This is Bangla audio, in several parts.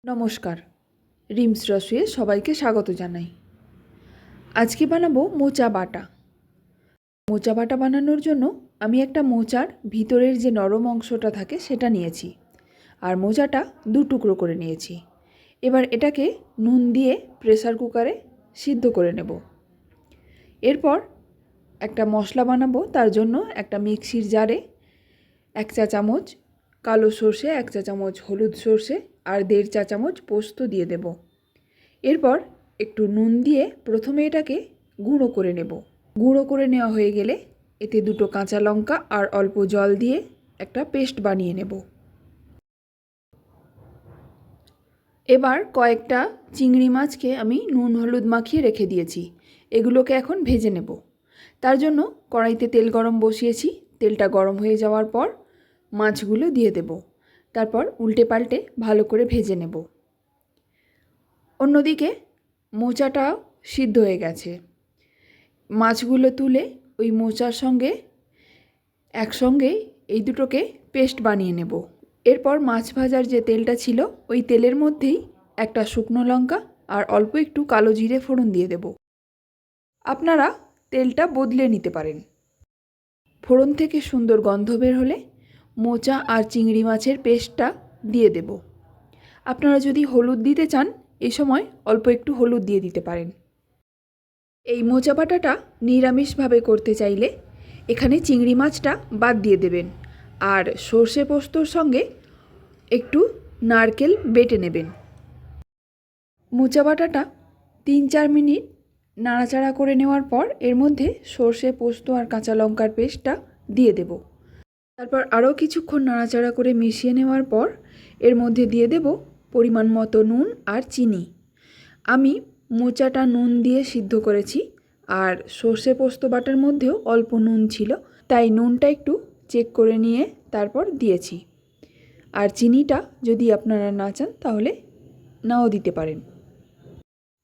নমস্কার, রিমস রসুয়ে সবাইকে স্বাগত জানাই। আজকে বানাবো মোচা বাটা। মোচা বাটা বানানোর জন্য আমি একটা মোচার ভিতরের যে নরম অংশটা থাকে সেটা নিয়েছি, আর মোচাটা 2 টুকরো করে নিয়েছি। এবার এটাকে নুন দিয়ে প্রেসার কুকারে সিদ্ধ করে নেব। এরপর একটা মশলা বানাবো, তার জন্য একটা মিক্সির জারে 1 চা চামচ কালো সর্ষে, 1 চা চামচ হলুদ সর্ষে আর 1.5 চা চামচ পোস্ত দিয়ে দেব। এরপর একটু নুন দিয়ে প্রথমে এটাকে গুঁড়ো করে নেব। গুঁড়ো করে নেওয়া হয়ে গেলে এতে 2 কাঁচা লঙ্কা আর অল্প জল দিয়ে একটা পেস্ট বানিয়ে নেব। এবার কয়েকটা চিংড়ি মাছকে আমি নুন হলুদ মাখিয়ে রেখে দিয়েছি, এগুলোকে এখন ভেজে নেব। তার জন্য কড়াইতে তেল গরম বসিয়েছি। তেলটা গরম হয়ে যাওয়ার পর মাছগুলো দিয়ে দেব। তারপর উল্টে পাল্টে ভালো করে ভেজে নেব। অন্যদিকে মোচাটাও সিদ্ধ হয়ে গেছে। মাছগুলো তুলে ওই মোচার সঙ্গে একসঙ্গে এই দুটোকে পেস্ট বানিয়ে নেব। এরপর মাছ ভাজার যে তেলটা ছিল ওই তেলের মধ্যেই একটা শুকনো লঙ্কা আর অল্প একটু কালো জিরে ফোড়ন দিয়ে দেব। আপনারা তেলটা বদলে নিতে পারেন। ফোড়ন থেকে সুন্দর গন্ধ বের হলে মোচা আর চিংড়ি মাছের পেস্টটা দিয়ে দেব। আপনারা যদি হলুদ দিতে চান এই সময় অল্প একটু হলুদ দিয়ে দিতে পারেন। এই মোচা বাটাটা নিরামিষভাবে করতে চাইলে এখানে চিংড়ি মাছটা বাদ দিয়ে দেবেন, আর সর্ষে পোস্তর সঙ্গে একটু নারকেল বেটে নেবেন। মোচা বাটাটা 3-4 মিনিট নাড়াচাড়া করে নেওয়ার পর এর মধ্যে সর্ষে পোস্ত আর কাঁচা লঙ্কার পেস্টটা দিয়ে দেব। তারপর আরও কিছুক্ষণ নাড়াচাড়া করে মিশিয়ে নেওয়ার পর এর মধ্যে দিয়ে দেব পরিমাণ মতো নুন আর চিনি। আমি মোচাটা নুন দিয়ে সিদ্ধ করেছি, আর সর্ষে পোস্ত বাটার মধ্যেও অল্প নুন ছিল, তাই নুনটা একটু চেক করে নিয়ে তারপর দিয়েছি। আর চিনিটা যদি আপনারা না চান তাহলে নাও দিতে পারেন।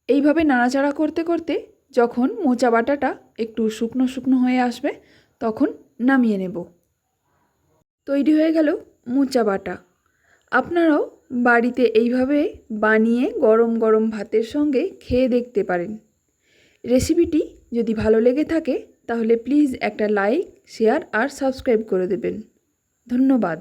এইভাবে নাড়াচাড়া করতে করতে যখন মোচা বাটাটা একটু শুকনো শুকনো হয়ে আসবে তখন নামিয়ে নেব। তৈরি হয়ে গেল মোচা বাটা। আপনারাও বাড়িতে এইভাবে বানিয়ে গরম গরম ভাতের সঙ্গে খেয়ে দেখতে পারেন। রেসিপিটি যদি ভালো লেগে থাকে তাহলে প্লিজ একটা লাইক, শেয়ার আর সাবস্ক্রাইব করে দেবেন। ধন্যবাদ।